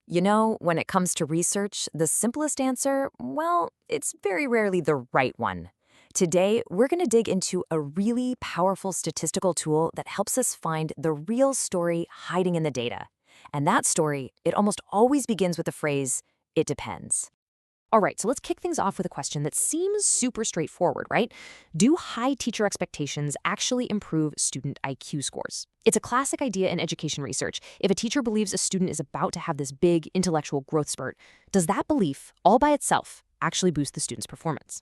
You know, when it comes to research, the simplest answer, well, it's very rarely the right one. Today, we're going to dig into a really powerful statistical tool that helps us find the real story hiding in the data. And that story, it almost always begins with the phrase, "it depends." All right, so let's kick things off with a question that seems super straightforward, right? Do high teacher expectations actually improve student IQ scores? It's a classic idea in education research. If a teacher believes a student is about to have this big intellectual growth spurt, does that belief, all by itself, actually boost the student's performance?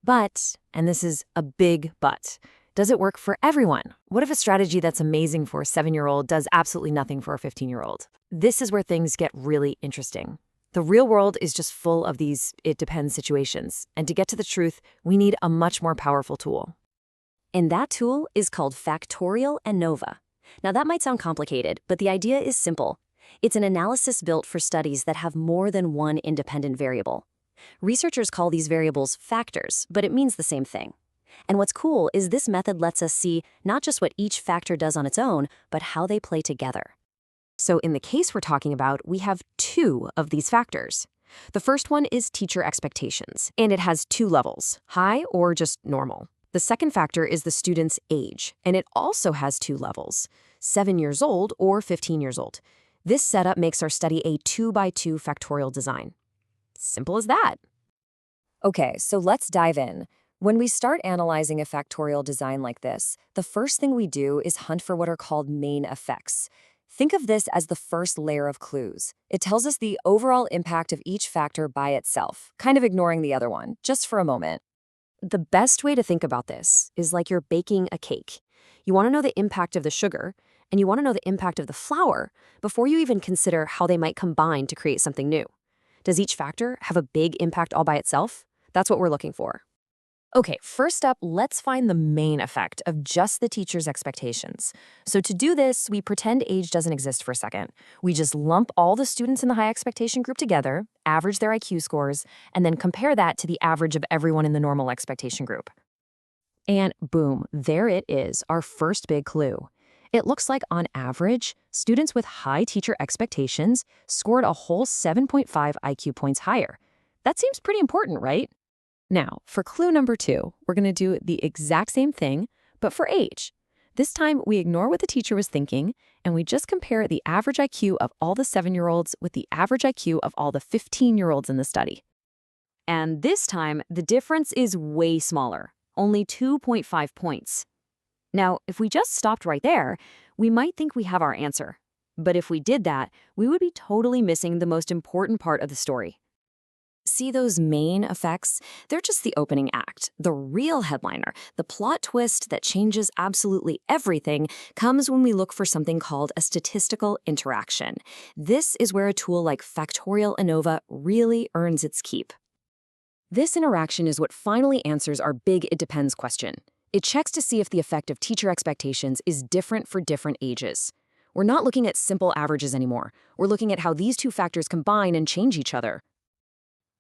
But, and this is a big but, does it work for everyone? What if a strategy that's amazing for a 7-year-old does absolutely nothing for a 15-year-old? This is where things get really interesting. The real world is just full of these "it depends" situations, and to get to the truth, we need a much more powerful tool. And that tool is called factorial ANOVA. Now that might sound complicated, but the idea is simple. It's an analysis built for studies that have more than one independent variable. Researchers call these variables factors, but it means the same thing. And what's cool is this method lets us see not just what each factor does on its own, but how they play together. So in the case we're talking about, we have two of these factors. The first one is teacher expectations, and it has two levels, high or just normal. The second factor is the student's age, and it also has two levels, 7 years old or 15 years old. This setup makes our study a 2x2 factorial design. Simple as that. Okay, so let's dive in. When we start analyzing a factorial design like this, the first thing we do is hunt for what are called main effects. Think of this as the first layer of clues. It tells us the overall impact of each factor by itself, kind of ignoring the other one, just for a moment. The best way to think about this is like you're baking a cake. You want to know the impact of the sugar, and you want to know the impact of the flour before you even consider how they might combine to create something new. Does each factor have a big impact all by itself? That's what we're looking for. Okay, first up, let's find the main effect of just the teacher's expectations. So to do this, we pretend age doesn't exist for a second. We just lump all the students in the high expectation group together, average their IQ scores, and then compare that to the average of everyone in the normal expectation group. And boom, there it is, our first big clue. It looks like on average, students with high teacher expectations scored a whole 7.5 IQ points higher. That seems pretty important, right? Now, for clue number 2, we're going to do the exact same thing, but for age. This time, we ignore what the teacher was thinking, and we just compare the average IQ of all the 7-year-olds with the average IQ of all the 15-year-olds in the study. And this time, the difference is way smaller, only 2.5 points. Now, if we just stopped right there, we might think we have our answer. But if we did that, we would be totally missing the most important part of the story. See those main effects? They're just the opening act. The real headliner, the plot twist that changes absolutely everything, comes when we look for something called a statistical interaction. This is where a tool like factorial ANOVA really earns its keep. This interaction is what finally answers our big "it depends" question. It checks to see if the effect of teacher expectations is different for different ages. We're not looking at simple averages anymore. We're looking at how these two factors combine and change each other.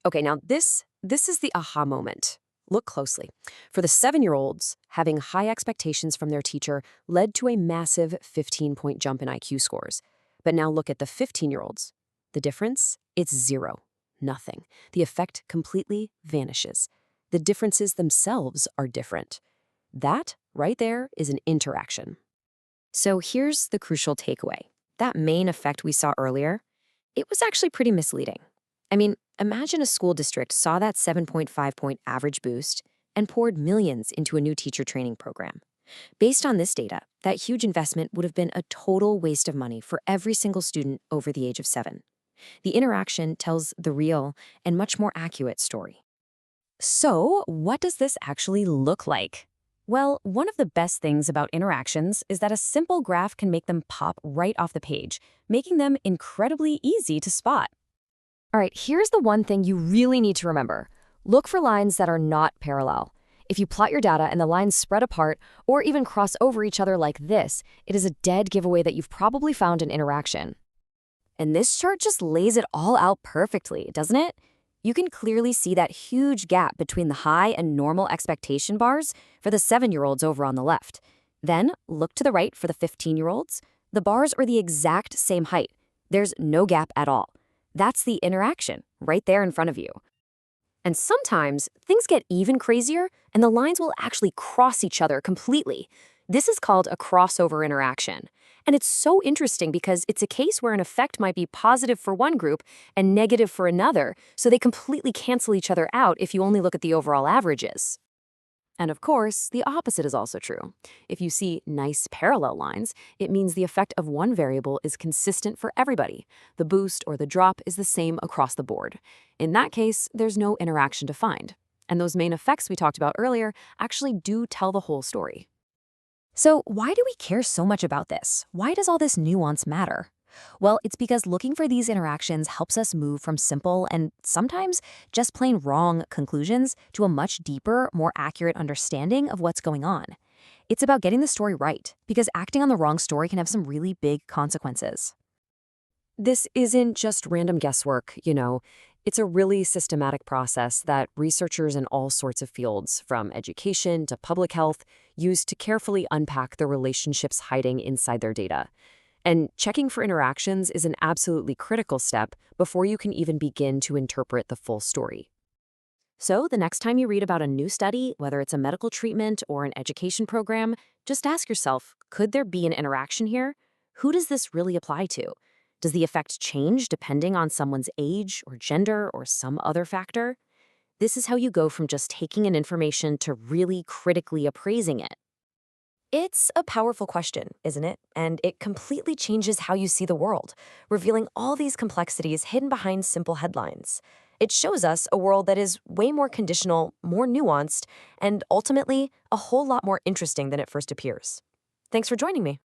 Okay, now this is the aha moment. Look closely. For the 7-year-olds, having high expectations from their teacher led to a massive 15-point jump in IQ scores. But now look at the 15-year-olds. The difference? It's zero. Nothing. The effect completely vanishes. The differences themselves are different. That, right there, is an interaction. So here's the crucial takeaway. That main effect we saw earlier, it was actually pretty misleading. I mean, imagine a school district saw that 7.5-point average boost and poured millions into a new teacher training program. Based on this data, that huge investment would have been a total waste of money for every single student over the age of 7. The interaction tells the real and much more accurate story. So, what does this actually look like? Well, one of the best things about interactions is that a simple graph can make them pop right off the page, making them incredibly easy to spot. All right, here's the one thing you really need to remember. Look for lines that are not parallel. If you plot your data and the lines spread apart or even cross over each other like this, it is a dead giveaway that you've probably found an interaction. And this chart just lays it all out perfectly, doesn't it? You can clearly see that huge gap between the high and normal expectation bars for the 7-year-olds over on the left. Then, look to the right for the 15-year-olds. The bars are the exact same height. There's no gap at all. That's the interaction, right there in front of you. And sometimes things get even crazier and the lines will actually cross each other completely. This is called a crossover interaction. And it's so interesting because it's a case where an effect might be positive for one group and negative for another, so they completely cancel each other out if you only look at the overall averages. And of course, the opposite is also true. If you see nice parallel lines, it means the effect of one variable is consistent for everybody. The boost or the drop is the same across the board. In that case, there's no interaction to find. And those main effects we talked about earlier actually do tell the whole story. So, why do we care so much about this? Why does all this nuance matter? Well, it's because looking for these interactions helps us move from simple and sometimes just plain wrong conclusions to a much deeper, more accurate understanding of what's going on. It's about getting the story right, because acting on the wrong story can have some really big consequences. This isn't just random guesswork. It's a really systematic process that researchers in all sorts of fields, from education to public health, use to carefully unpack the relationships hiding inside their data. And checking for interactions is an absolutely critical step before you can even begin to interpret the full story. So, the next time you read about a new study, whether it's a medical treatment or an education program, just ask yourself, could there be an interaction here? Who does this really apply to? Does the effect change depending on someone's age or gender or some other factor? This is how you go from just taking in information to really critically appraising it. It's a powerful question, isn't it? And it completely changes how you see the world, revealing all these complexities hidden behind simple headlines. It shows us a world that is way more conditional, more nuanced, and ultimately a whole lot more interesting than it first appears. Thanks for joining me.